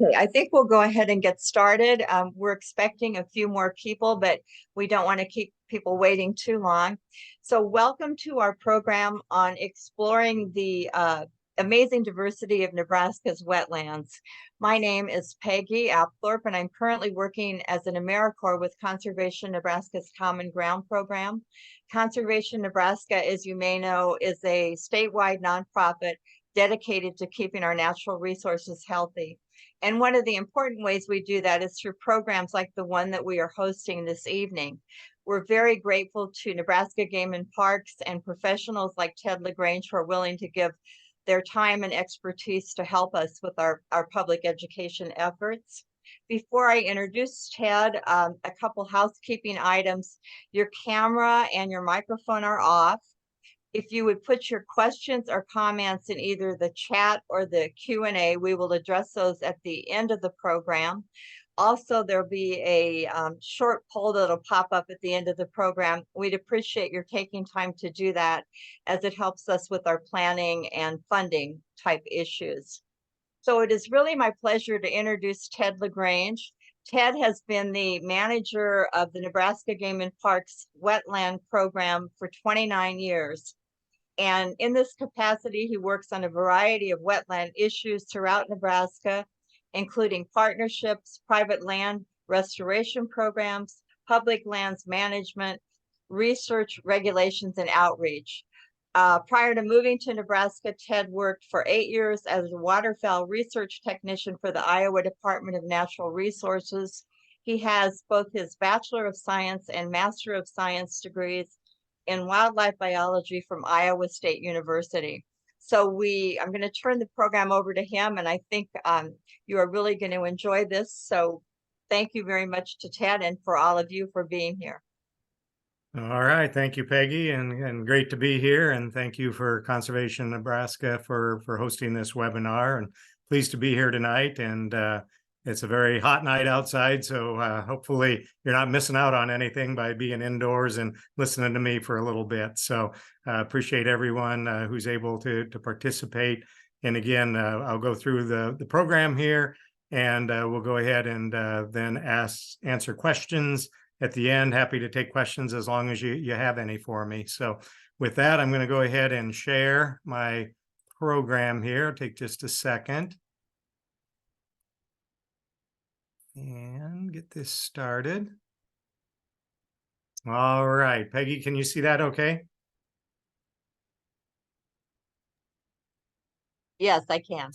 Okay, I think we'll go ahead and get started. We're expecting a few more people, but we don't want to keep people waiting too long. So welcome to our program on exploring the amazing diversity of Nebraska's wetlands. My name is Peggy Apthorpe, and I'm currently working as an AmeriCorps with Conservation Nebraska's Common Ground program. Conservation Nebraska, as you may know, is a statewide nonprofit dedicated to keeping our natural resources healthy. And one of the important ways we do that is through programs like the one that we are hosting this evening. We're very grateful to Nebraska Game and Parks and professionals like Ted LaGrange who are willing to give their time and expertise to help us with our public education efforts. Before I introduce Ted, a couple housekeeping items. Your camera and your microphone are off. If you would put your questions or comments in either the chat or the Q&A, we will address those at the end of the program. Also, there'll be a short poll that'll pop up at the end of the program. We'd appreciate your taking time to do that as it helps us with our planning and funding type issues. So it is really my pleasure to introduce Ted LaGrange. Ted has been the manager of the Nebraska Game and Parks Wetland Program for 29 years. And in this capacity, he works on a variety of wetland issues throughout Nebraska, including partnerships, private land restoration programs, public lands management, research, regulations, and outreach. Prior to moving to Nebraska, Ted worked for 8 years as a waterfowl research technician for the Iowa Department of Natural Resources. He has both his Bachelor of Science and Master of Science degrees in wildlife biology from Iowa State University. So I'm going to turn the program over to him, and I think you are really going to enjoy this. So thank you very much to Ted and for all of you for being here. All right. Thank you, Peggy, and great to be here. And thank you for Conservation Nebraska for hosting this webinar. And pleased to be here tonight. And it's a very hot night outside, so hopefully you're not missing out on anything by being indoors and listening to me for a little bit. So appreciate everyone who's able to participate. And again, I'll go through the program here, and we'll go ahead and then answer questions at the end. Happy to take questions as long as you have any for me. So with that, I'm going to go ahead and share my program here. It'll take just a second and get this started. All right, Peggy, can you see that okay? Yes, I can.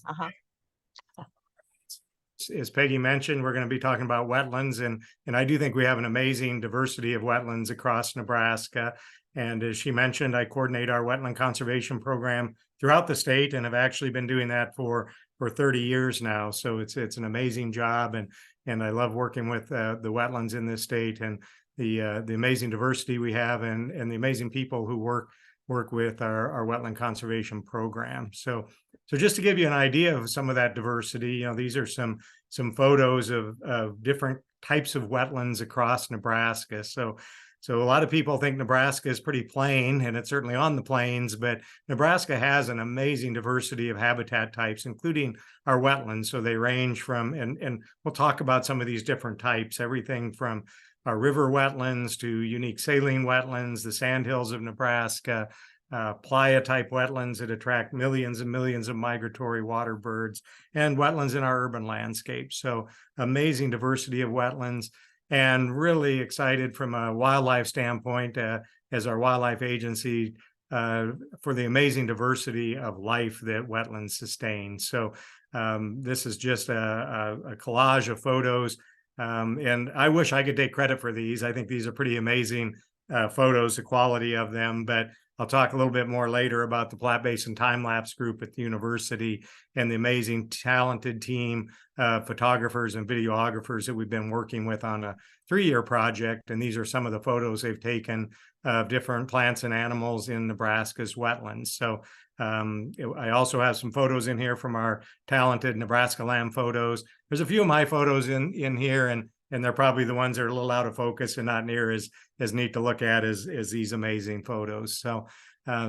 As Peggy mentioned, we're going to be talking about wetlands, and I do think we have an amazing diversity of wetlands across Nebraska. And as she mentioned, I coordinate our wetland conservation program throughout the state and have actually been doing that for 30 years now. So it's an amazing job, and I love working with the wetlands in this state and the amazing diversity we have and the amazing people who work with our wetland conservation program. So just to give you an idea of some of that diversity, these are some photos of different types of wetlands across Nebraska. So a lot of people think Nebraska is pretty plain, and it's certainly on the plains, but Nebraska has an amazing diversity of habitat types, including our wetlands. So they range from, and we'll talk about some of these different types, everything from our river wetlands to unique saline wetlands, the sandhills of Nebraska, playa type wetlands that attract millions and millions of migratory water birds, and wetlands in our urban landscape. So amazing diversity of wetlands, and really excited from a wildlife standpoint as our wildlife agency for the amazing diversity of life that wetlands sustain. So this is just a collage of photos. And I wish I could take credit for these. I think these are pretty amazing photos, the quality of them, but I'll talk a little bit more later about the Platte Basin Time-Lapse Group at the university and the amazing, talented team of photographers and videographers that we've been working with on a 3-year project. And these are some of the photos they've taken of different plants and animals in Nebraska's wetlands. So I also have some photos in here from our talented Nebraska Lamb photos. There's a few of my photos in here, and they're probably the ones that are a little out of focus and not near as neat to look at as these amazing photos. So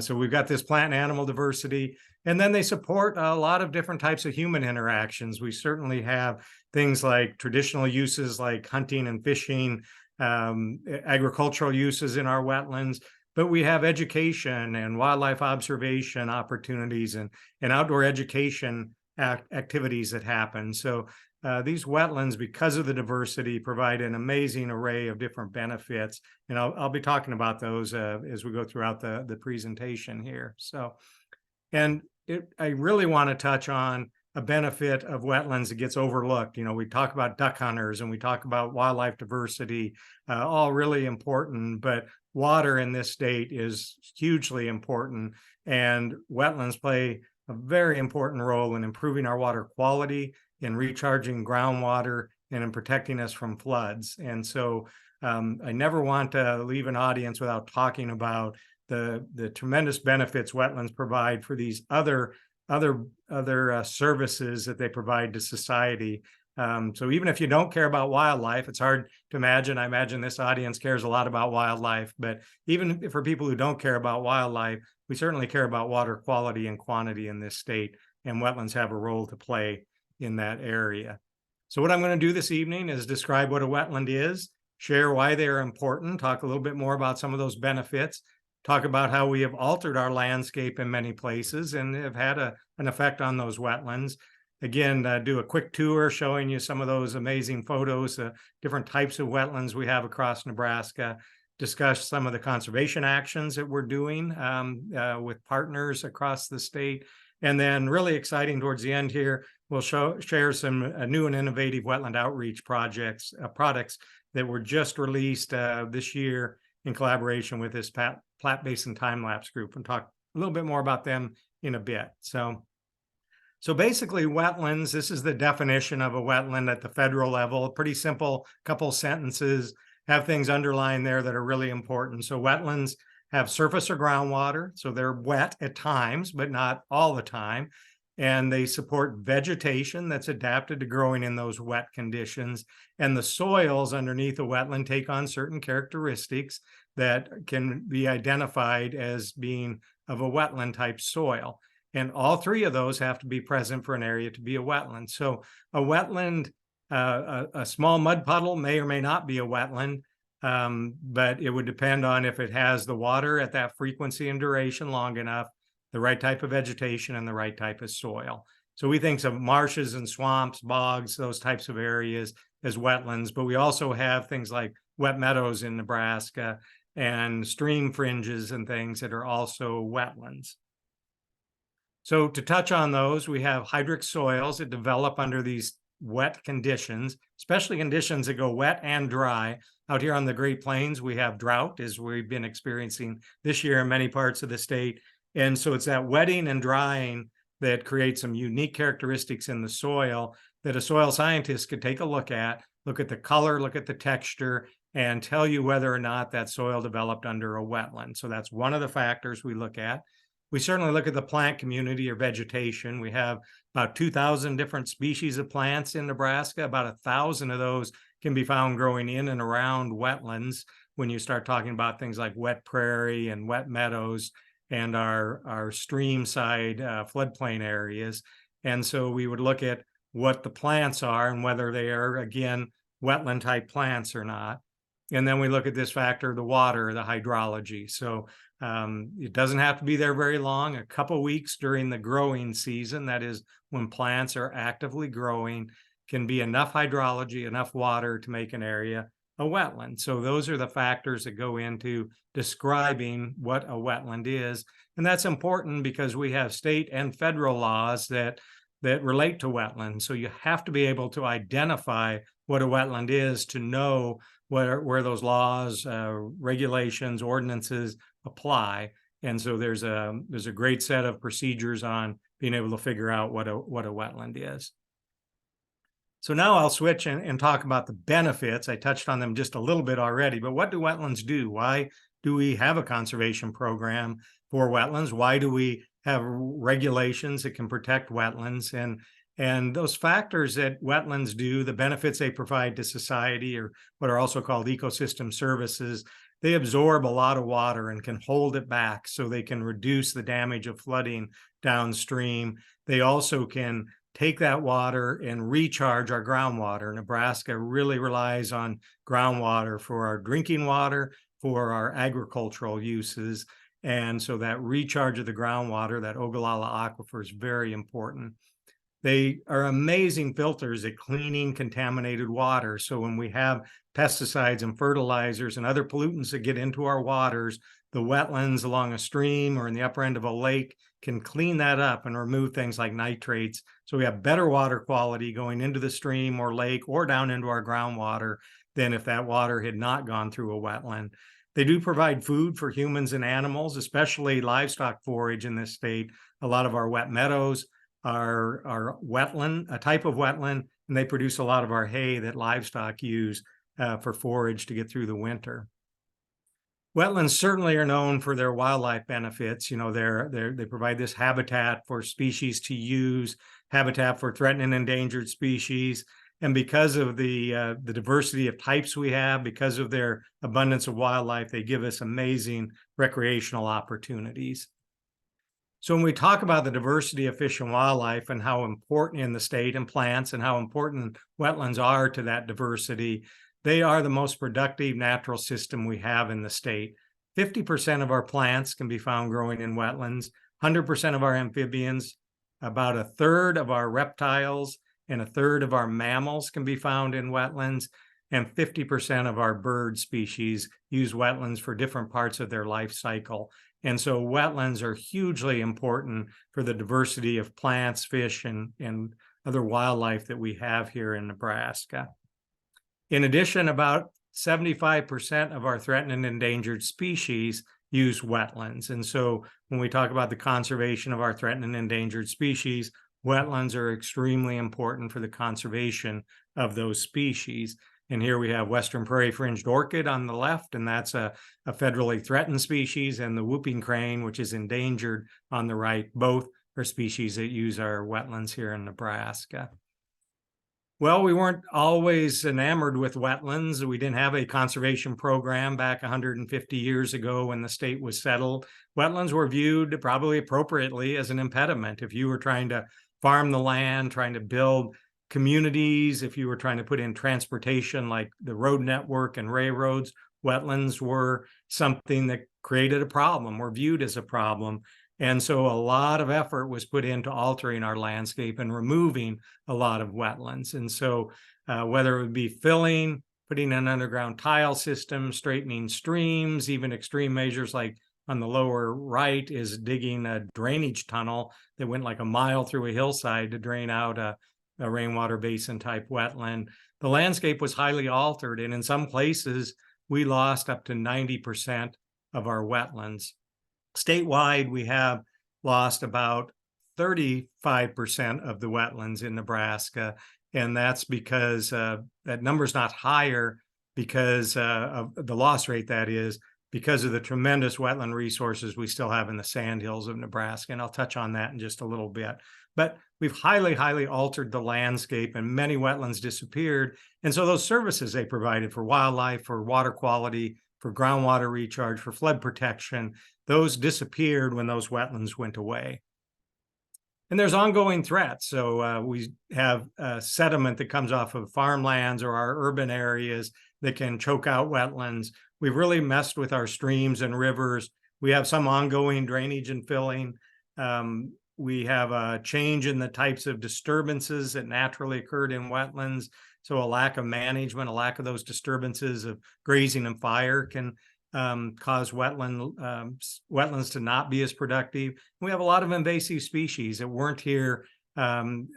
we've got this plant and animal diversity. And then they support a lot of different types of human interactions. We certainly have things like traditional uses like hunting and fishing, agricultural uses in our wetlands, but we have education and wildlife observation opportunities and outdoor education activities that happen. So these wetlands, because of the diversity, provide an amazing array of different benefits. And I'll be talking about those as we go throughout the presentation here. So, and I really want to touch on a benefit of wetlands that gets overlooked. You know, we talk about duck hunters and we talk about wildlife diversity, all really important, but water in this state is hugely important, and wetlands play a very important role in improving our water quality, in recharging groundwater, and in protecting us from floods. And so I never want to leave an audience without talking about the tremendous benefits wetlands provide for these other services that they provide to society. So even if you don't care about wildlife, it's hard to imagine. I imagine this audience cares a lot about wildlife, but even for people who don't care about wildlife, we certainly care about water quality and quantity in this state, and wetlands have a role to play in that area. So what I'm going to do this evening is describe what a wetland is, share why they are important, talk a little bit more about some of those benefits, talk about how we have altered our landscape in many places and have had an effect on those wetlands. Again, do a quick tour showing you some of those amazing photos, different types of wetlands we have across Nebraska, discuss some of the conservation actions that we're doing with partners across the state. And then really exciting towards the end here, we'll share some new and innovative wetland outreach products that were just released this year in collaboration with this Platte Basin time-lapse group, and talk a little bit more about them in a bit. So basically wetlands, this is the definition of a wetland at the federal level, pretty simple, couple sentences, have things underlined there that are really important. So wetlands have surface or groundwater, so they're wet at times, but not all the time. And they support vegetation that's adapted to growing in those wet conditions. And the soils underneath a wetland take on certain characteristics that can be identified as being of a wetland type soil. And all three of those have to be present for an area to be a wetland. So a wetland, a small mud puddle may or may not be a wetland, but it would depend on if it has the water at that frequency and duration long enough, the right type of vegetation, and the right type of soil. So we think of marshes and swamps, bogs, those types of areas as wetlands, but we also have things like wet meadows in Nebraska and stream fringes and things that are also wetlands. So to touch on those, we have hydric soils that develop under these wet conditions, especially conditions that go wet and dry. Out here on the Great Plains, we have drought, as we've been experiencing this year in many parts of the state. And so it's that wetting and drying that creates some unique characteristics in the soil that a soil scientist could take a look at the color, look at the texture, and tell you whether or not that soil developed under a wetland. So that's one of the factors we look at. We certainly look at the plant community or vegetation. We have about 2,000 different species of plants in Nebraska. About 1,000 of those can be found growing in and around wetlands when you start talking about things like wet prairie and wet meadows and our stream side floodplain areas. And so we would look at what the plants are and whether they are, again, wetland type plants or not. And then we look at this factor, the water, the hydrology. So it doesn't have to be there very long, a couple weeks during the growing season, that is when plants are actively growing, can be enough hydrology, enough water to make an area a wetland. So those are the factors that go into describing what a wetland is. And that's important because we have state and federal laws that relate to wetlands. So you have to be able to identify what a wetland is to know where those laws, regulations, ordinances apply. And so there's a great set of procedures on being able to figure out what a wetland is. So now I'll switch and talk about the benefits. I touched on them just a little bit already, but what do wetlands do? Why do we have a conservation program for wetlands? Why do we have regulations that can protect wetlands? And those factors that wetlands do, the benefits they provide to society, or what are also called ecosystem services, they absorb a lot of water and can hold it back so they can reduce the damage of flooding downstream. They also can take that water and recharge our groundwater. Nebraska really relies on groundwater for our drinking water, for our agricultural uses. And so that recharge of the groundwater, that Ogallala aquifer, is very important. They are amazing filters at cleaning contaminated water. So when we have pesticides and fertilizers and other pollutants that get into our waters, the wetlands along a stream or in the upper end of a lake can clean that up and remove things like nitrates. So we have better water quality going into the stream or lake or down into our groundwater than if that water had not gone through a wetland. They do provide food for humans and animals, especially livestock forage in this state. A lot of our wet meadows are wetland, a type of wetland, and they produce a lot of our hay that livestock use for forage to get through the winter. Wetlands certainly are known for their wildlife benefits. You know, they provide this habitat for species to use, habitat for threatened and endangered species. And because of the diversity of types we have, because of their abundance of wildlife, they give us amazing recreational opportunities. So when we talk about the diversity of fish and wildlife and how important in the state and plants and how important wetlands are to that diversity, they are the most productive natural system we have in the state. 50% of our plants can be found growing in wetlands, 100% of our amphibians, about a third of our reptiles, and a third of our mammals can be found in wetlands, and 50% of our bird species use wetlands for different parts of their life cycle. And so wetlands are hugely important for the diversity of plants, fish, and other wildlife that we have here in Nebraska. In addition, about 75% of our threatened and endangered species use wetlands. And so when we talk about the conservation of our threatened and endangered species, wetlands are extremely important for the conservation of those species. And here we have Western Prairie Fringed Orchid on the left, and that's a federally threatened species, and the whooping crane, which is endangered, on the right. Both are species that use our wetlands here in Nebraska. Well, we weren't always enamored with wetlands. We didn't have a conservation program back 150 years ago when the state was settled. Wetlands were viewed probably appropriately as an impediment. If you were trying to farm the land, trying to build communities, if you were trying to put in transportation like the road network and railroads, wetlands were something that created a problem, were viewed as a problem. And so a lot of effort was put into altering our landscape and removing a lot of wetlands. And so whether it would be filling, putting an underground tile system, straightening streams, even extreme measures like on the lower right is digging a drainage tunnel that went like a mile through a hillside to drain out a rainwater basin type wetland. The landscape was highly altered, and in some places we lost up to 90% of our wetlands. Statewide, we have lost about 35% of the wetlands in Nebraska, and that's because that number's not higher because of the loss rate, that is, because of the tremendous wetland resources we still have in the sandhills of Nebraska, and I'll touch on that in just a little bit. But we've highly, highly altered the landscape, and many wetlands disappeared, and so those services they provided for wildlife, for water quality, for groundwater recharge, for flood protection, those disappeared when those wetlands went away. And there's ongoing threats. So we have sediment that comes off of farmlands or our urban areas that can choke out wetlands. We've really messed with our streams and rivers. We have some ongoing drainage and filling. We have a change in the types of disturbances that naturally occurred in wetlands. So a lack of management, a lack of those disturbances of grazing and fire can cause wetlands to not be as productive. We have a lot of invasive species that weren't here when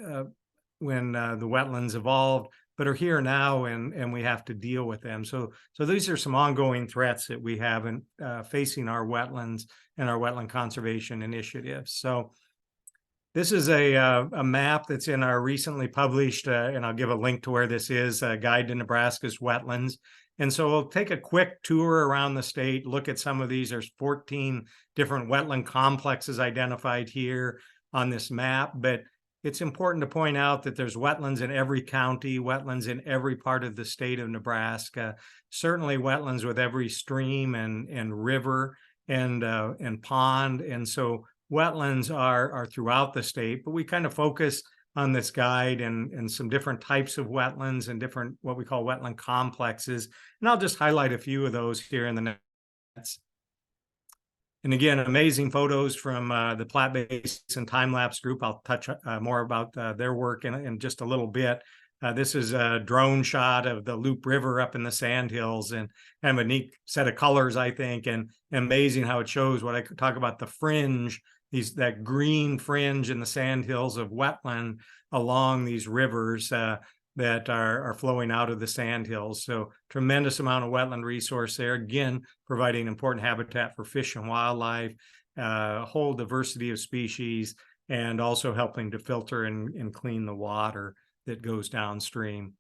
the wetlands evolved, but are here now, and we have to deal with them. So these are some ongoing threats that we have in facing our wetlands and our wetland conservation initiatives. So this is a map that's in our recently published, and I'll give a link to where this is, Guide to Nebraska's Wetlands. And so we'll take a quick tour around the state, look at some of these. There's 14 different wetland complexes identified here on this map, but it's important to point out that there's wetlands in every county, wetlands in every part of the state of Nebraska, certainly wetlands with every stream and river and pond. And so wetlands are throughout the state, but we kind of focus on this guide and some different types of wetlands and different what we call wetland complexes. And I'll just highlight a few of those here in the next. And again, amazing photos from the Platte Basin time-lapse group. I'll touch more about their work in just a little bit. This is a drone shot of the Loop River up in the Sandhills, and kind of a neat set of colors, I think, and amazing how it shows what I could talk about the fringe, that green fringe in the Sandhills of wetland along these rivers that are flowing out of the Sandhills. So tremendous amount of wetland resource there, again, providing important habitat for fish and wildlife, a whole diversity of species, and also helping to filter and clean the water that goes downstream.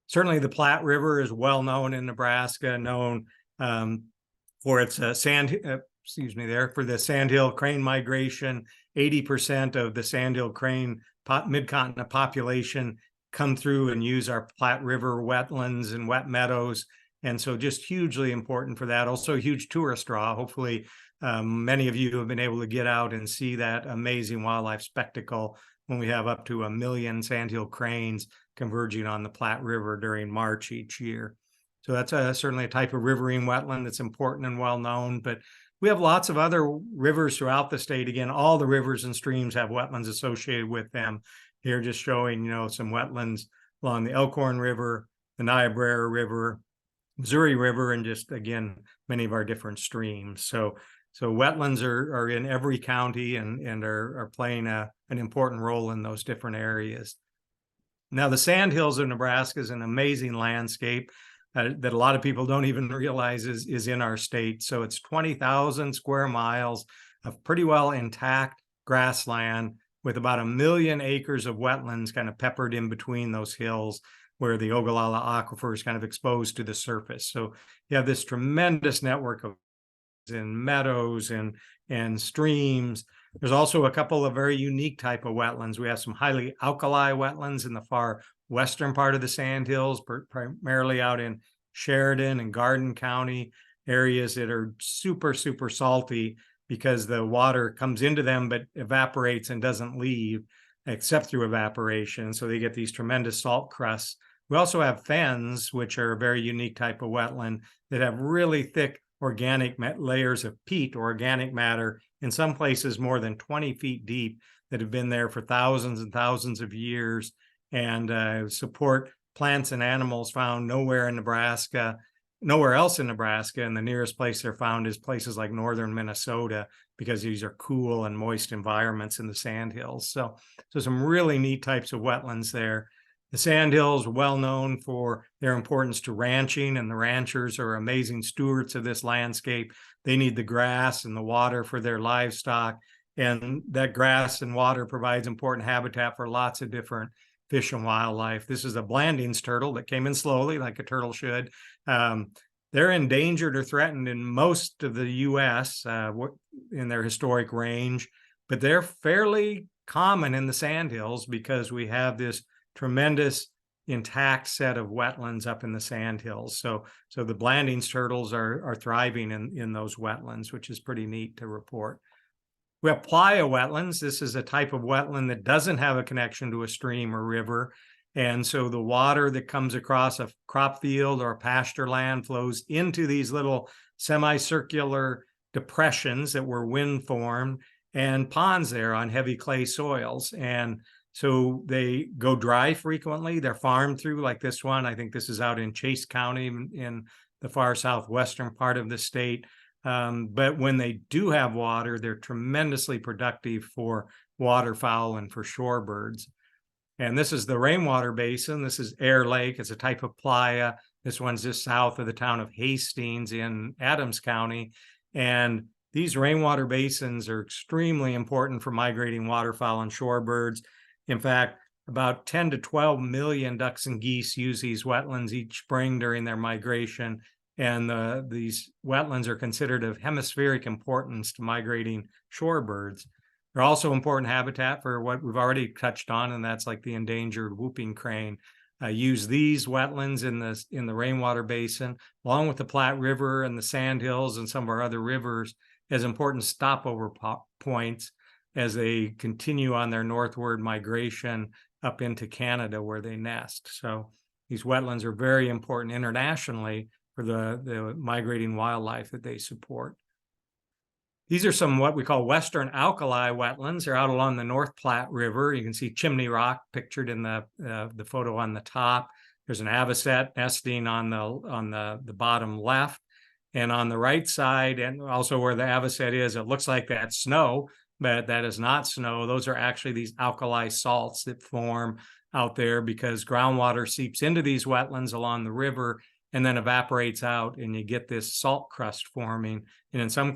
Certainly the Platte River is well known in Nebraska, known for its for the sandhill crane migration. 80% of the sandhill crane mid-continent population come through and use our Platte River wetlands and wet meadows. And so just hugely important for that. Also a huge tourist draw. Hopefully many of you have been able to get out and see that amazing wildlife spectacle when we have up to 1 million sandhill cranes converging on the Platte River during March each year. So that's certainly a type of riverine wetland that's important and well known, but we have lots of other rivers throughout the state. Again, all the rivers and streams have wetlands associated with them. Here just showing, some wetlands along the Elkhorn River, the Niobrara River, Missouri River, and just, again, many of our different streams. So wetlands are in every county and are playing an important role in those different areas. Now, the Sandhills of Nebraska is an amazing landscape that a lot of people don't even realize is in our state. So it's 20,000 square miles of pretty well intact grassland with about 1 million acres of wetlands kind of peppered in between those hills where the Ogallala Aquifer is kind of exposed to the surface. So you have this tremendous network of meadows and streams. There's also a couple of very unique type of wetlands. We have some highly alkali wetlands in the far western part of the Sandhills, primarily out in Sheridan and Garden County, areas that are super, super salty because the water comes into them but evaporates and doesn't leave except through evaporation. So they get these tremendous salt crusts. We also have fens, which are a very unique type of wetland that have really thick organic layers of peat or organic matter, in some places more than 20 feet deep, that have been there for thousands and thousands of years and support plants and animals found nowhere else in Nebraska. And the nearest place they're found is places like northern Minnesota, because these are cool and moist environments in the Sandhills. So some really neat types of wetlands there. The Sandhills are well known for their importance to ranching, and the ranchers are amazing stewards of this landscape. They need the grass and the water for their livestock, and that grass and water provides important habitat for lots of different fish and wildlife. This is a Blanding's turtle that came in slowly, like a turtle should. They're endangered or threatened in most of the U.S. In their historic range, but they're fairly common in the Sandhills because we have this tremendous intact set of wetlands up in the Sandhills. So the Blanding's turtles are thriving in those wetlands, which is pretty neat to report. We have playa wetlands. This is a type of wetland that doesn't have a connection to a stream or river. And so the water that comes across a crop field or a pasture land flows into these little semicircular depressions that were wind formed and ponds there on heavy clay soils. And so they go dry frequently. They're farmed through, like this one. I think this is out in Chase County in the far southwestern part of the state. But when they do have water, they're tremendously productive for waterfowl and for shorebirds. And this is the rainwater basin. This is Air Lake. It's a type of playa. This one's just south of the town of Hastings in Adams County. And these rainwater basins are extremely important for migrating waterfowl and shorebirds. In fact, about 10 to 12 million ducks and geese use these wetlands each spring during their migration. And these wetlands are considered of hemispheric importance to migrating shorebirds. They're also important habitat for what we've already touched on, and that's like the endangered whooping crane. Use these wetlands in the rainwater basin, along with the Platte River and the Sandhills and some of our other rivers, as important stopover points as they continue on their northward migration up into Canada where they nest. So these wetlands are very important internationally for the migrating wildlife that they support. These are some what we call western alkali wetlands. They're out along the North Platte River. You can see Chimney Rock pictured in the photo on the top. There's an avocet nesting on the bottom left. And on the right side, and also where the avocet is, it looks like that's snow, but that is not snow. Those are actually these alkali salts that form out there because groundwater seeps into these wetlands along the river and then evaporates out, and you get this salt crust forming. And in some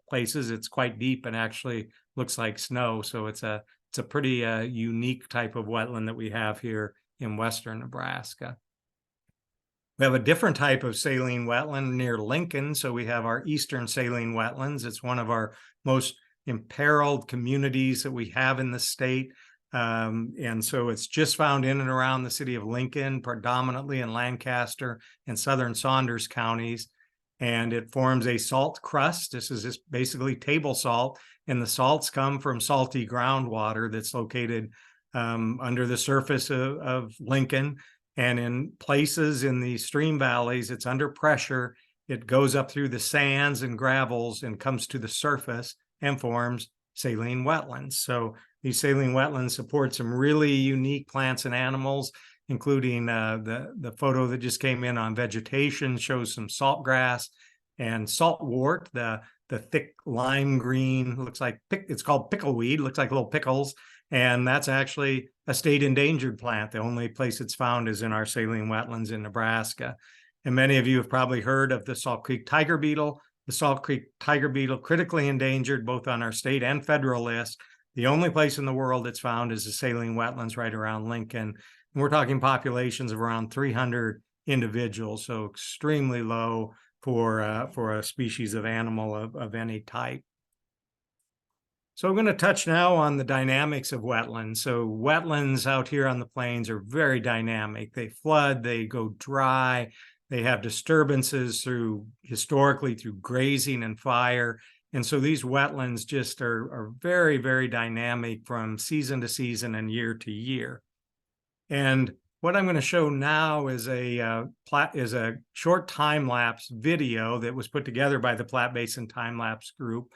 places, it's quite deep and actually looks like snow. So it's a pretty unique type of wetland that we have here in western Nebraska. We have a different type of saline wetland near Lincoln. So we have our eastern saline wetlands. It's one of our most imperiled communities that we have in the state. And so it's just found in and around the city of Lincoln, predominantly in Lancaster and southern Saunders counties. And it forms a salt crust. This is just basically table salt. And the salts come from salty groundwater that's located under the surface of Lincoln. And in places in the stream valleys, it's under pressure. It goes up through the sands and gravels and comes to the surface and forms saline wetlands. So these saline wetlands support some really unique plants and animals, including the photo that just came in on vegetation shows some saltgrass and saltwort, the thick lime green, looks like, it's called pickleweed, looks like little pickles. And that's actually a state endangered plant. The only place it's found is in our saline wetlands in Nebraska. And many of you have probably heard of the Salt Creek tiger beetle. The Salt Creek tiger beetle, critically endangered both on our state and federal list. The only place in the world it's found is the saline wetlands right around Lincoln. And we're talking populations of around 300 individuals, so extremely low for a species of animal of any type. So I'm going to touch now on the dynamics of wetlands. So wetlands out here on the plains are very dynamic. They flood, they go dry, they have disturbances historically through grazing and fire. And so these wetlands just are very, very dynamic from season to season and year to year. And what I'm going to show now is a short time-lapse video that was put together by the Platte Basin Time-Lapse Group.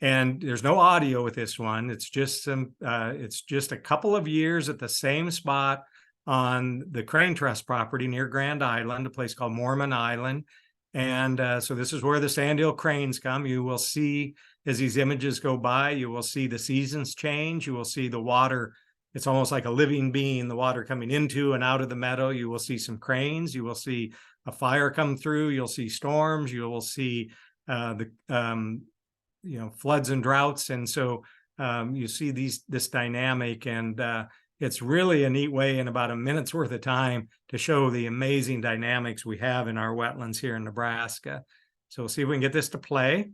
And there's no audio with this one. It's just a couple of years at the same spot on the Crane Trust property near Grand Island, a place called Mormon Island. And so this is where the sandhill cranes come. You will see, as these images go by, you will see the seasons change. You will see the water. It's almost like a living being, the water coming into and out of the meadow. You will see some cranes. You will see a fire come through. You'll see storms. You will see floods and droughts. And so you see this dynamic, and it's really a neat way in about a minute's worth of time to show the amazing dynamics we have in our wetlands here in Nebraska. So we'll see if we can get this to play.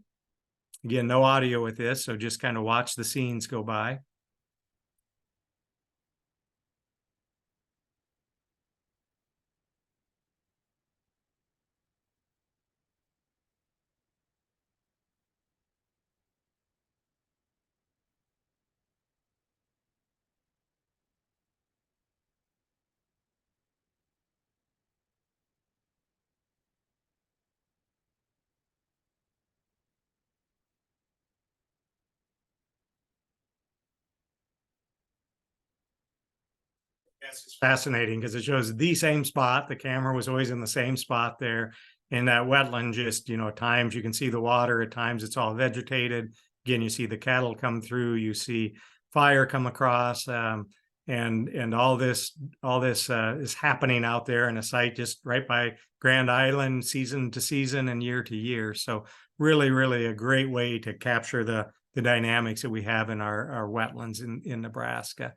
Again, no audio with this, so just kind of watch the scenes go by. Yes, it's fascinating because it shows the same spot. The camera was always in the same spot there in that wetland. Just, at times you can see the water, at times it's all vegetated. Again, you see the cattle come through, you see fire come across, and all this is happening out there in a site just right by Grand Island, season to season and year to year. So really, really a great way to capture the dynamics that we have in our wetlands in Nebraska.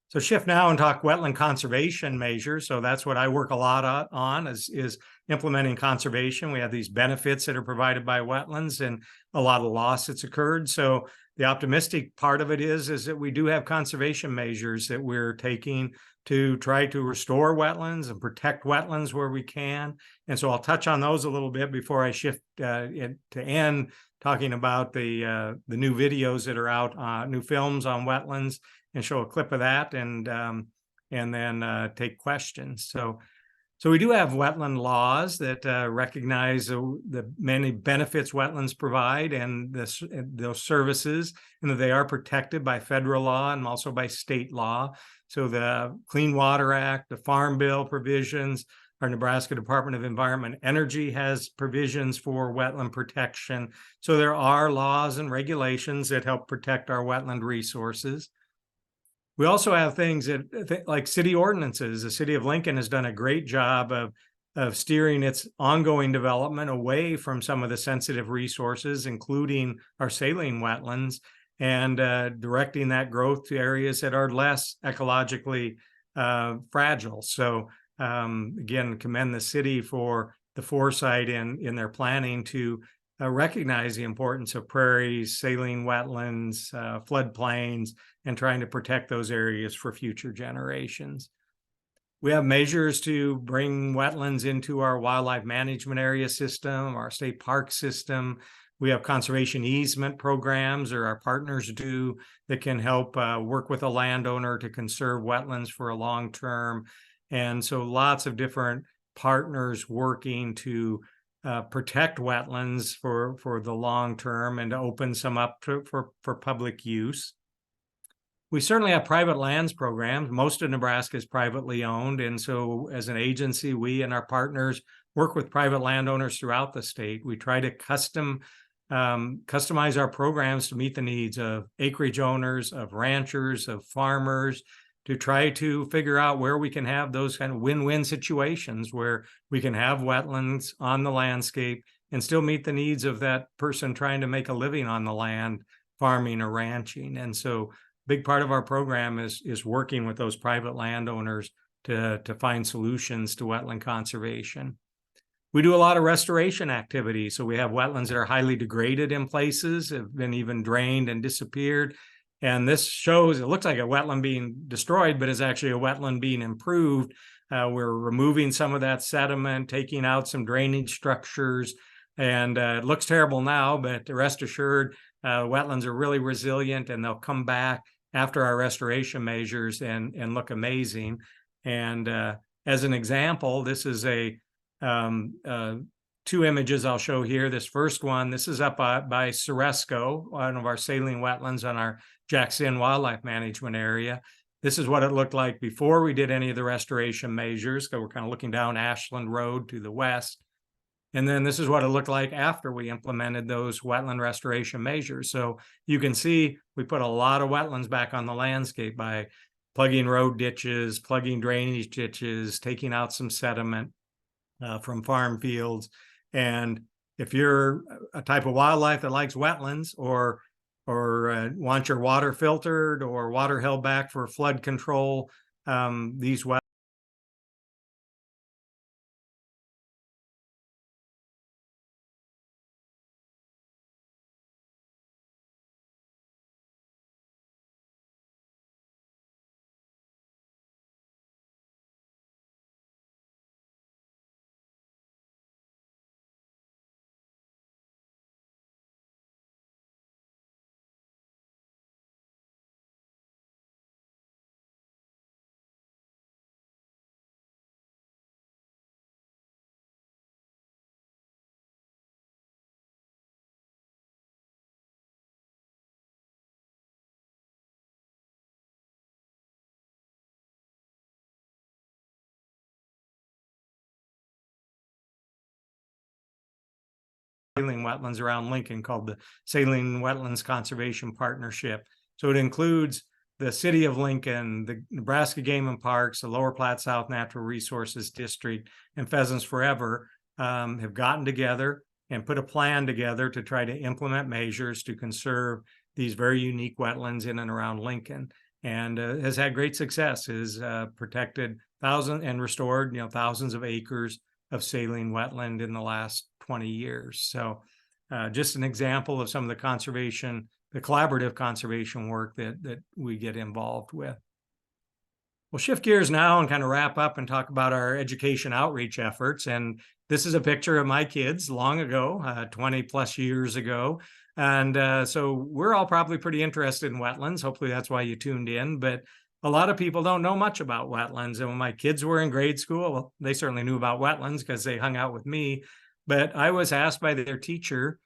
So shift now and talk wetland conservation measures. So that's what I work a lot on is implementing conservation. We have these benefits that are provided by wetlands and a lot of loss that's occurred. So the optimistic part of it is that we do have conservation measures that we're taking to try to restore wetlands and protect wetlands where we can. And so I'll touch on those a little bit before I shift to end talking about the new videos that are out, new films on wetlands, and show a clip of that, and then take questions. So we do have wetland laws that recognize the many benefits wetlands provide and those services, and that they are protected by federal law and also by state law. So the Clean Water Act, the Farm Bill provisions, our Nebraska Department of Environment and Energy has provisions for wetland protection. So there are laws and regulations that help protect our wetland resources. We also have things that, like city ordinances. The city of Lincoln has done a great job of steering its ongoing development away from some of the sensitive resources, including our saline wetlands, and directing that growth to areas that are less ecologically fragile. So again, commend the city for the foresight in their planning to recognize the importance of prairies, saline wetlands, floodplains, and trying to protect those areas for future generations. We have measures to bring wetlands into our wildlife management area system, our state park system. We have conservation easement programs, or our partners do, that can help work with a landowner to conserve wetlands for a long term. And so lots of different partners working to protect wetlands for the long term and to open some up for public use. We certainly have private lands programs. Most of Nebraska is privately owned. And so as an agency, we and our partners work with private landowners throughout the state. We try to customize our programs to meet the needs of acreage owners, of ranchers, of farmers, to try to figure out where we can have those kind of win-win situations where we can have wetlands on the landscape and still meet the needs of that person trying to make a living on the land, farming or ranching. And so big part of our program is working with those private landowners to find solutions to wetland conservation. We do a lot of restoration activities. So we have wetlands that are highly degraded in places, have been even drained and disappeared. And this shows, it looks like a wetland being destroyed, but it's actually a wetland being improved. We're removing some of that sediment, taking out some drainage structures, and it looks terrible now, but rest assured, wetlands are really resilient, and they'll come back after our restoration measures and look amazing. And as an example, this is two images I'll show here. This first one, this is up by Ceresco, one of our saline wetlands on our Jackson Wildlife Management Area. This is what it looked like before we did any of the restoration measures. So we're kind of looking down Ashland Road to the west. And then this is what it looked like after we implemented those wetland restoration measures. So you can see we put a lot of wetlands back on the landscape by plugging road ditches, plugging drainage ditches, taking out some sediment from farm fields. And if you're a type of wildlife that likes wetlands or want your water filtered or water held back for flood control, these wetlands wetlands around Lincoln called the Saline Wetlands Conservation Partnership. So it includes the city of Lincoln, the Nebraska Game and Parks, the Lower Platte South Natural Resources District, and Pheasants Forever have gotten together and put a plan together to try to implement measures to conserve these very unique wetlands in and around Lincoln. and has had great success, has protected thousands and restored, thousands of acres of saline wetland in the last 20 years. So just an example of some of the collaborative conservation work that we get involved with. We'll shift gears now and kind of wrap up and talk about our education outreach efforts. And this is a picture of my kids long ago, 20 plus years ago. And so we're all probably pretty interested in wetlands. Hopefully that's why you tuned in. But a lot of people don't know much about wetlands. And when my kids were in grade school, well, they certainly knew about wetlands because they hung out with me. But I was asked by their teachers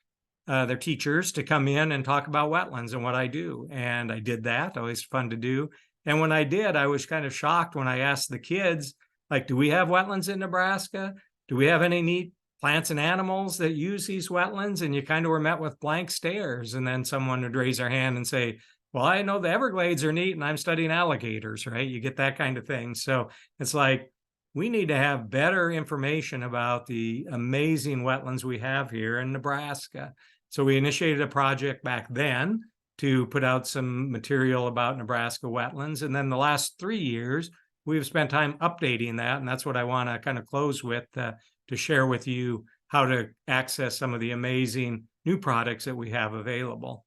to come in and talk about wetlands and what I do. And I did that. Always fun to do. And when I did, I was kind of shocked when I asked the kids, like, do we have wetlands in Nebraska? Do we have any neat plants and animals that use these wetlands? And you kind of were met with blank stares. And then someone would raise their hand and say, well, I know the Everglades are neat and I'm studying alligators, right? You get that kind of thing. So it's like, we need to have better information about the amazing wetlands we have here in Nebraska. So we initiated a project back then to put out some material about Nebraska wetlands. And then the last 3 years, we've spent time updating that. And that's what I want to kind of close with, to share with you how to access some of the amazing new products that we have available.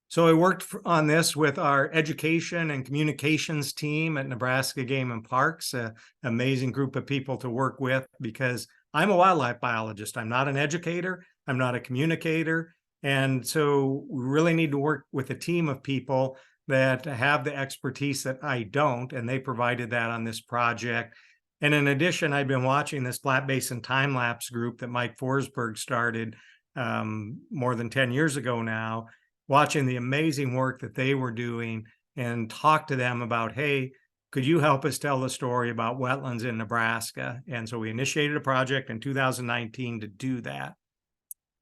So I worked on this with our education and communications team at Nebraska Game and Parks, an amazing group of people to work with, because I'm a wildlife biologist. I'm not an educator. I'm not a communicator. And so we really need to work with a team of people that have the expertise that I don't, and they provided that on this project. And in addition, I've been watching this Flat Basin time-lapse group that Mike Forsberg started more than 10 years ago now, watching the amazing work that they were doing, and talk to them about, hey, could you help us tell the story about wetlands in Nebraska? And so we initiated a project in 2019 to do that.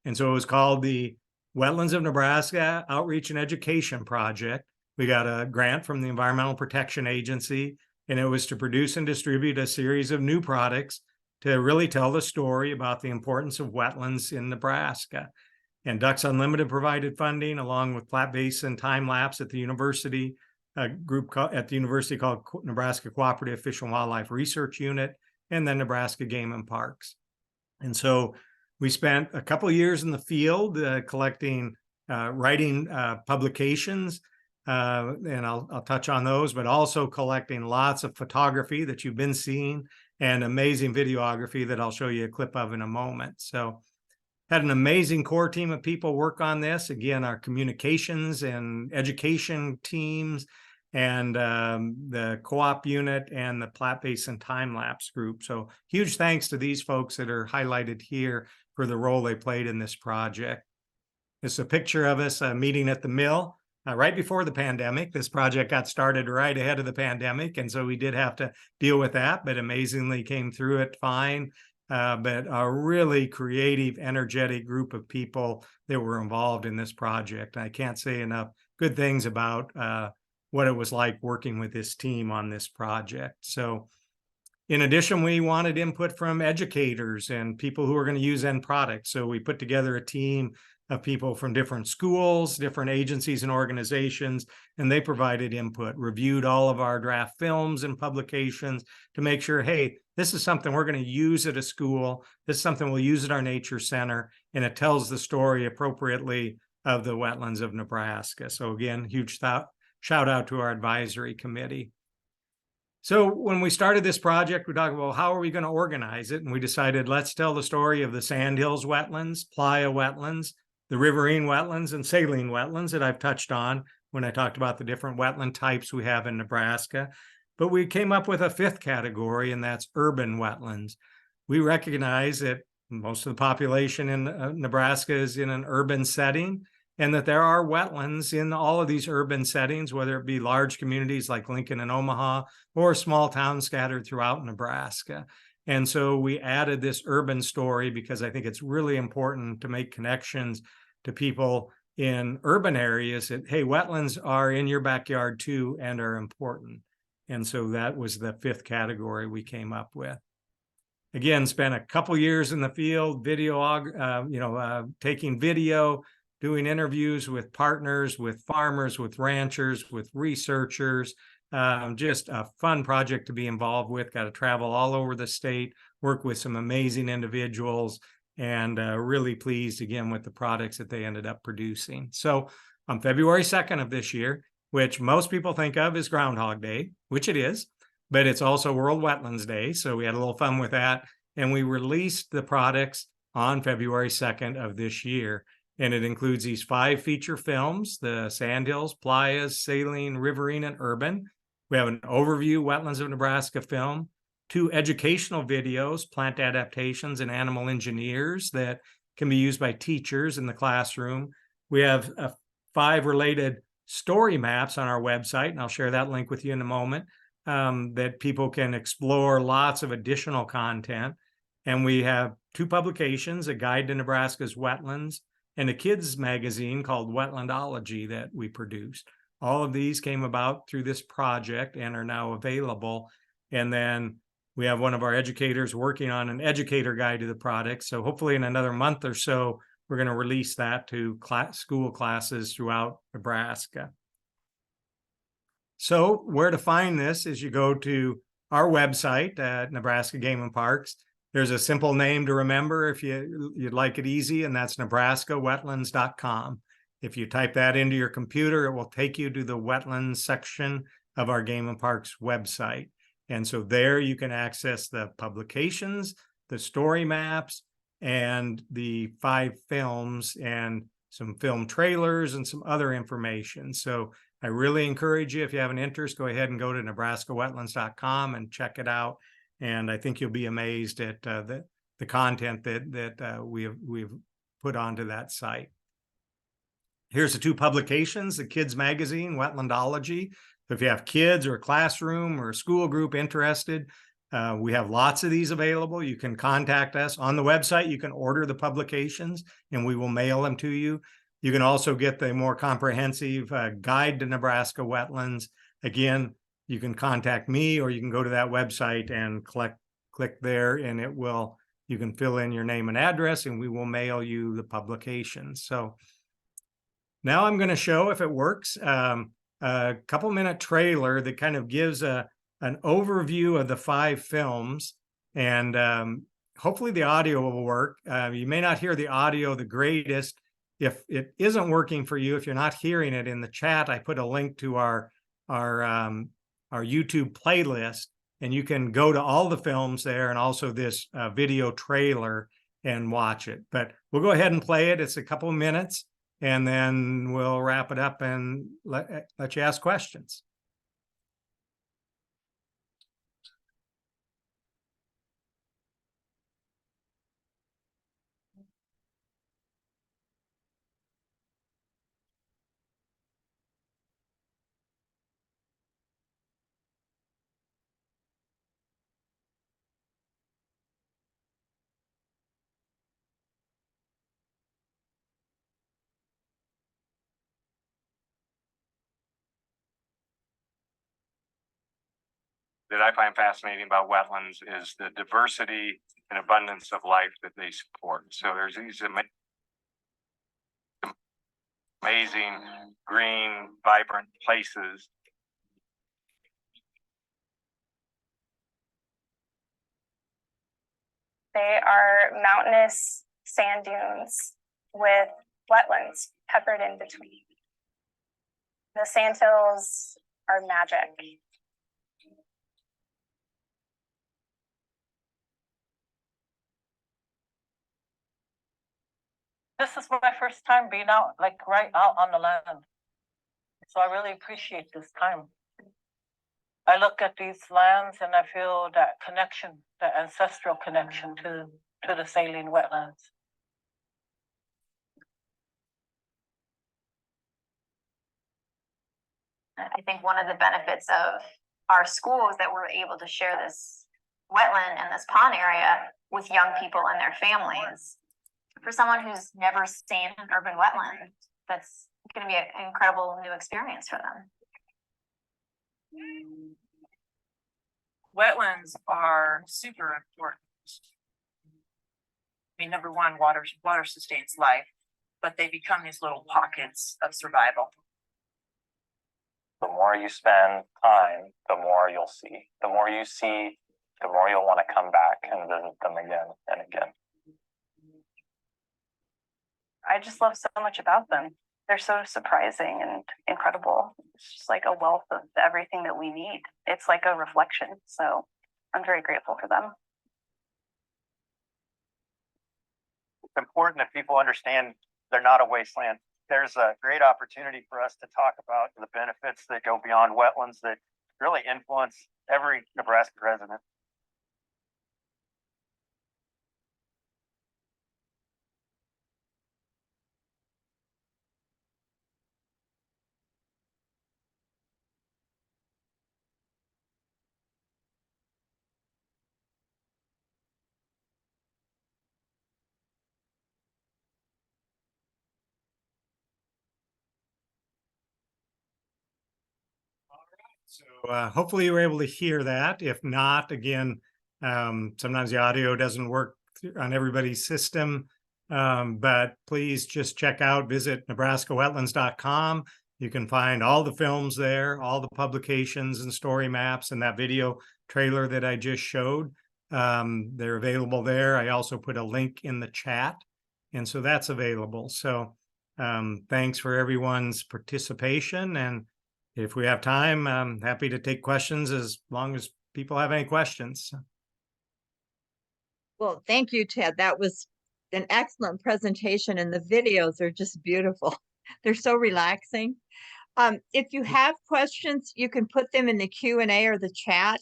And so it was called the Wetlands of Nebraska Outreach and Education Project. We got a grant from the Environmental Protection Agency, and it was to produce and distribute a series of new products to really tell the story about the importance of wetlands in Nebraska. And Ducks Unlimited provided funding, along with Flat Basin Time Lapse at the university, a group at the university called Nebraska Cooperative Fish and Wildlife Research Unit, and then Nebraska Game and Parks. And so we spent a couple of years in the field collecting, writing publications, and I'll touch on those, but also collecting lots of photography that you've been seeing and amazing videography that I'll show you a clip of in a moment. So had an amazing core team of people work on this. Again, our communications and education teams, and the co-op unit, and the Flat Basin time-lapse group. So huge thanks to these folks that are highlighted here for the role they played in this project. It's a picture of us meeting at the mill right before the pandemic. This project got started right ahead of the pandemic, and so we did have to deal with that, but amazingly came through it fine. But a really creative, energetic group of people that were involved in this project. And I can't say enough good things about what it was like working with this team on this project. So in addition, we wanted input from educators and people who are going to use end products. So we put together a team of people from different schools, different agencies and organizations, and they provided input, reviewed all of our draft films and publications to make sure, hey, this is something we're going to use at a school. This is something we'll use at our nature center, and it tells the story appropriately of the wetlands of Nebraska. So again, huge shout out to our advisory committee. So when we started this project, we talked about how are we going to organize it? And we decided, let's tell the story of the Sandhills wetlands, Playa wetlands, the riverine wetlands, and saline wetlands that I've touched on when I talked about the different wetland types we have in Nebraska. But we came up with a fifth category, and that's urban wetlands. We recognize that most of the population in Nebraska is in an urban setting, and that there are wetlands in all of these urban settings, whether it be large communities like Lincoln and Omaha, or small towns scattered throughout Nebraska. And so we added this urban story because I think it's really important to make connections to people in urban areas that, hey, wetlands are in your backyard too and are important. And so that was the fifth category we came up with. Again, spent a couple years in the field, taking video, doing interviews with partners, with farmers, with ranchers, with researchers. Just a fun project to be involved with. Got to travel all over the state, work with some amazing individuals, and really pleased again with the products that they ended up producing. So on February 2nd of this year, which most people think of as Groundhog Day, which it is, but it's also World Wetlands Day. So we had a little fun with that. And we released the products on February 2nd of this year. And it includes these 5 feature films: the Sandhills, Playas, Saline, Riverine, and Urban. We have an overview Wetlands of Nebraska film, 2 educational videos, plant adaptations and animal engineers, that can be used by teachers in the classroom. We have 5 related story maps on our website, and I'll share that link with you in a moment, that people can explore lots of additional content. And we have 2 publications: a guide to Nebraska's wetlands and a kids magazine called Wetlandology that we produced. All of these came about through this project and are now available. And then we have one of our educators working on an educator guide to the product. So hopefully in another month or so, we're going to release that to school classes throughout Nebraska. So where to find this is you go to our website at Nebraska Game and Parks. There's a simple name to remember if you'd like it easy, and that's nebraskawetlands.com. If you type that into your computer, it will take you to the wetlands section of our Game and Parks website. And so there you can access the publications, the story maps, and the 5 films, and some film trailers and some other information. So I really encourage you, if you have an interest, go ahead and go to nebraskawetlands.com and check it out. And I think you'll be amazed at the content that we've put onto that site. Here's the 2 publications: the kids magazine, Wetlandology. So if you have kids or a classroom or a school group interested, we have lots of these available. You can contact us on the website. You can order the publications and we will mail them to you. You can also get the more comprehensive guide to Nebraska wetlands. Again, you can contact me, or you can go to that website and click there, and you can fill in your name and address, and we will mail you the publications. So now I'm going to show, if it works, a couple-minute trailer that kind of gives an overview of the 5 films, and hopefully the audio will work. You may not hear the audio the greatest. If it isn't working for you, if you're not hearing it, in the chat, I put a link to our YouTube playlist, and you can go to all the films there and also this video trailer and watch it. But we'll go ahead and play it. It's a couple of minutes, and then we'll wrap it up and let you ask questions. That I find fascinating about wetlands is the diversity and abundance of life that they support. So there's these amazing green, vibrant places. They are mountainous sand dunes with wetlands peppered in between. The sandhills are magic. This is my first time being out, like right out on the land. So I really appreciate this time. I look at these lands and I feel that connection, that ancestral connection to the saline wetlands. I think one of the benefits of our school is that we're able to share this wetland and this pond area with young people and their families. For someone who's never seen an urban wetland, that's going to be an incredible new experience for them. Wetlands are super important. I mean, number one, water sustains life, but they become these little pockets of survival. The more you spend time, the more you'll see. The more you see, the more you'll want to come back and visit them again and again. I just love so much about them. They're so surprising and incredible. It's just like a wealth of everything that we need. It's like a reflection. So I'm very grateful for them. It's important that people understand they're not a wasteland. There's a great opportunity for us to talk about the benefits that go beyond wetlands that really influence every Nebraska resident. So hopefully you were able to hear that. If not, again, sometimes the audio doesn't work on everybody's system, but please just visit nebraskawetlands.com. You can find all the films there, all the publications and story maps, and that video trailer that I just showed. They're available there. I also put a link in the chat, and so that's available. So thanks for everyone's participation, and if we have time, I'm happy to take questions as long as people have any questions. Well, thank you, Ted. That was an excellent presentation, and the videos are just beautiful. They're so relaxing. If you have questions, you can put them in the Q&A or the chat.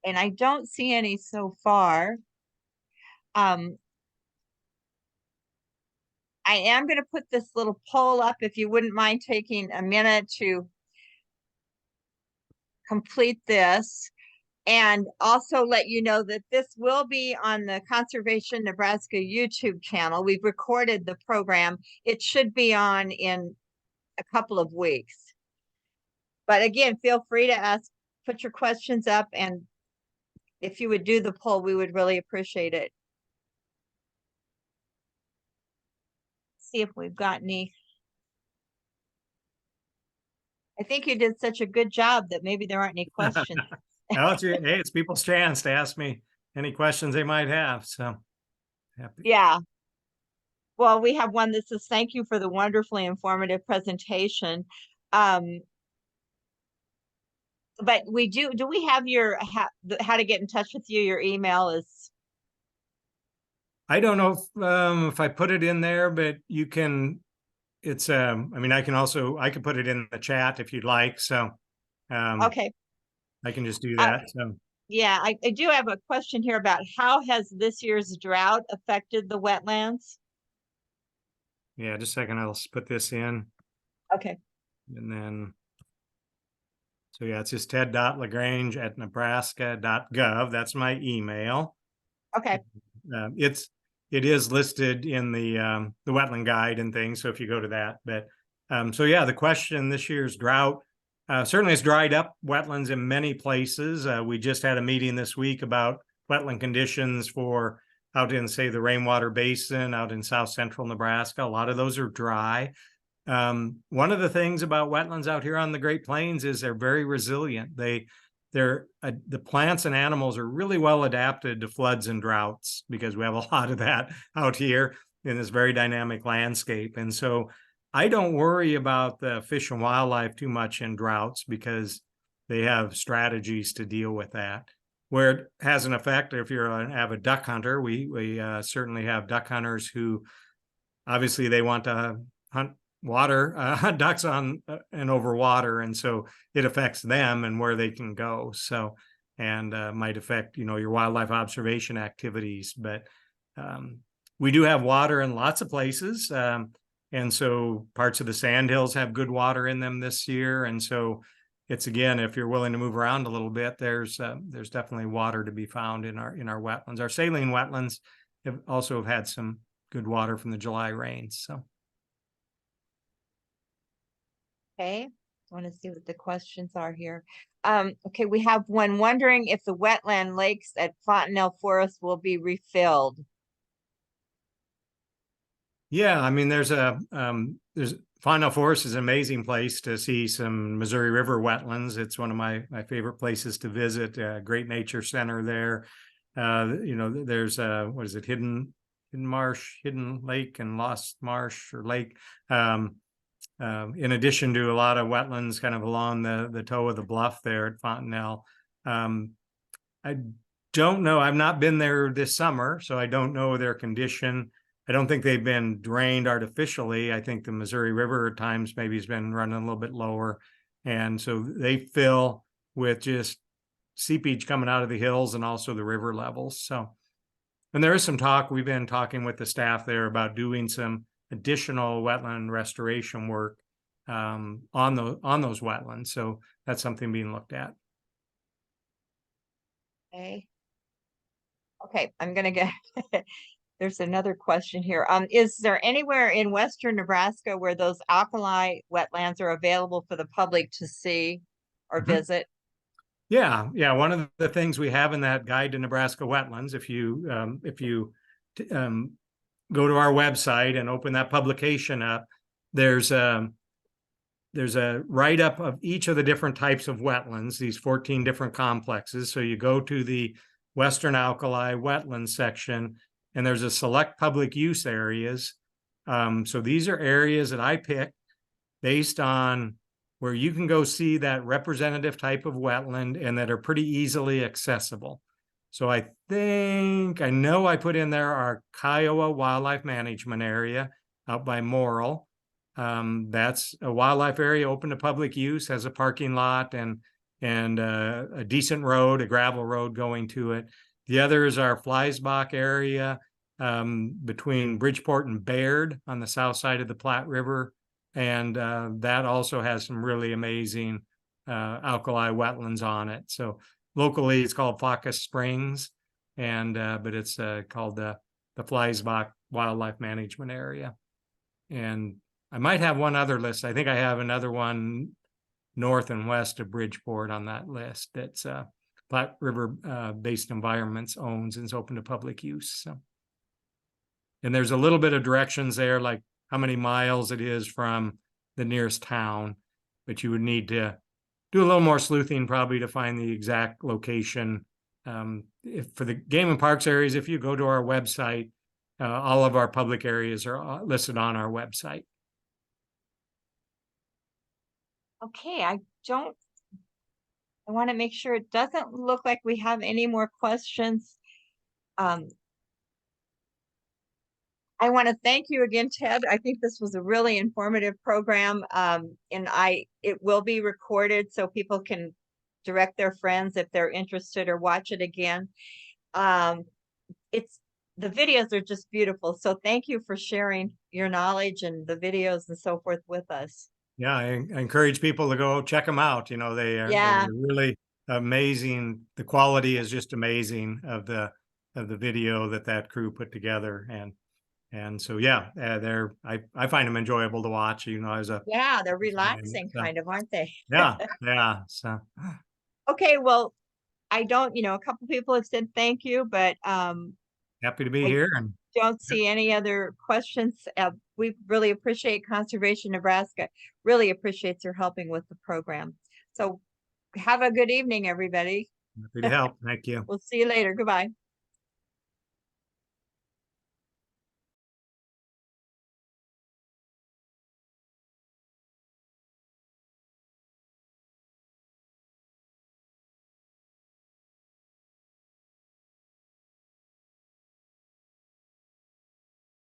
And I don't see any so far. I am going to put this little poll up if you wouldn't mind taking a minute to complete this, and also let you know that this will be on the Conservation Nebraska YouTube channel. We've recorded the program. It should be on in a couple of weeks. But again, feel free to put your questions up, and if you would do the poll, we would really appreciate it. See if we've got any. I think you did such a good job that maybe there aren't any questions. No, it's people's chance to ask me any questions they might have. So happy. Yeah. Well, we have one that says, thank you for the wonderfully informative presentation. But we do we have your, how to get in touch with you? Your email is. I don't know if I put it in there, but you can, it's, I mean, I could put it in the chat if you'd like. So, Okay. I can just do that. So. Yeah, I do have a question here about how has this year's drought affected the wetlands? Yeah, just a second. I'll put this in. Okay. And then, so yeah, it's just ted.lagrange@nebraska.gov. That's my email. Okay. It is listed in the wetland guide and things. So if you go to that, but so yeah, the question, this year's drought certainly has dried up wetlands in many places. We just had a meeting this week about wetland conditions for out in, say, the Rainwater Basin out in south central Nebraska. A lot of those are dry. One of the things about wetlands out here on the Great Plains is they're very resilient. The plants and animals are really well adapted to floods and droughts because we have a lot of that out here in this very dynamic landscape. And so I don't worry about the fish and wildlife too much in droughts because they have strategies to deal with that. Where it has an effect, if you're an avid duck hunter, we certainly have duck hunters who obviously they want to hunt ducks on and over water, and so it affects them and where they can go. So, and might affect your wildlife observation activities. But we do have water in lots of places, and so parts of the sandhills have good water in them this year. And so it's, again, if you're willing to move around a little bit, there's definitely water to be found in our wetlands. Our saline wetlands have also had some good water from the July rains. So. Okay, I want to see what the questions are here. Okay, we have one wondering if the wetland lakes at Fontenelle Forest will be refilled. Yeah, I mean, there's Fond Forest is an amazing place to see some Missouri River wetlands. It's one of my favorite places to visit. Great nature center there. You know, there's what is it, Hidden Marsh, Hidden Lake, and Lost Marsh or Lake. In addition to a lot of wetlands kind of along the toe of the bluff there at Fontenelle. I don't know. I've not been there this summer, so I don't know their condition. I don't think they've been drained artificially. I think the Missouri River at times maybe has been running a little bit lower. And so they fill with just seepage coming out of the hills and also the river levels. So, and there is some talk, we've been talking with the staff there about doing some additional wetland restoration work on those wetlands. So that's something being looked at. Okay. Okay, I'm gonna get, there's another question here. Is there anywhere in western Nebraska where those alkali wetlands are available for the public to see or visit? Yeah, yeah. One of the things we have in that guide to Nebraska wetlands, if you go to our website and open that publication up, there's a write-up of each of the different types of wetlands, these 14 different complexes. So you go to the Western Alkali Wetlands section, and there's a select public use areas. So these are areas that I picked based on where you can go see that representative type of wetland and that are pretty easily accessible. So I know I put in there our Kiowa Wildlife Management Area out by Morrill. That's a wildlife area open to public use, has a parking lot and a decent road, a gravel road going to it. The other is our Fleisbach area between Bridgeport and Baird on the south side of the Platte River. And that also has some really amazing alkali wetlands on it. So locally, it's called Focus Springs, and but it's called the Fleisbach Wildlife Management Area. And I might have one other list. I think I have another one north and west of Bridgeport on that list that's Platte River Based Environments owns and is open to public use. So, and there's a little bit of directions there, like how many miles it is from the nearest town, but you would need to do a little more sleuthing probably to find the exact location. For the game and parks areas, if you go to our website, all of our public areas are listed on our website. Okay, I want to make sure it doesn't look like we have any more questions. I want to thank you again, Ted. I think this was a really informative program. And it will be recorded so people can direct their friends if they're interested or watch it again. The videos are just beautiful. So thank you for sharing your knowledge and the videos and so forth with us. Yeah, I encourage people to go check them out. You know, they're really amazing. The quality is just amazing of the video that crew put together. And so, yeah, I find them enjoyable to watch, you know, they're relaxing kind of, aren't they? Yeah. So, okay, well, a couple people have said thank you, but happy to be here. And don't see any other questions. We really appreciate Conservation Nebraska, really appreciates your helping with the program. So have a good evening, everybody. happy to help. Thank you. We'll see you later. Goodbye.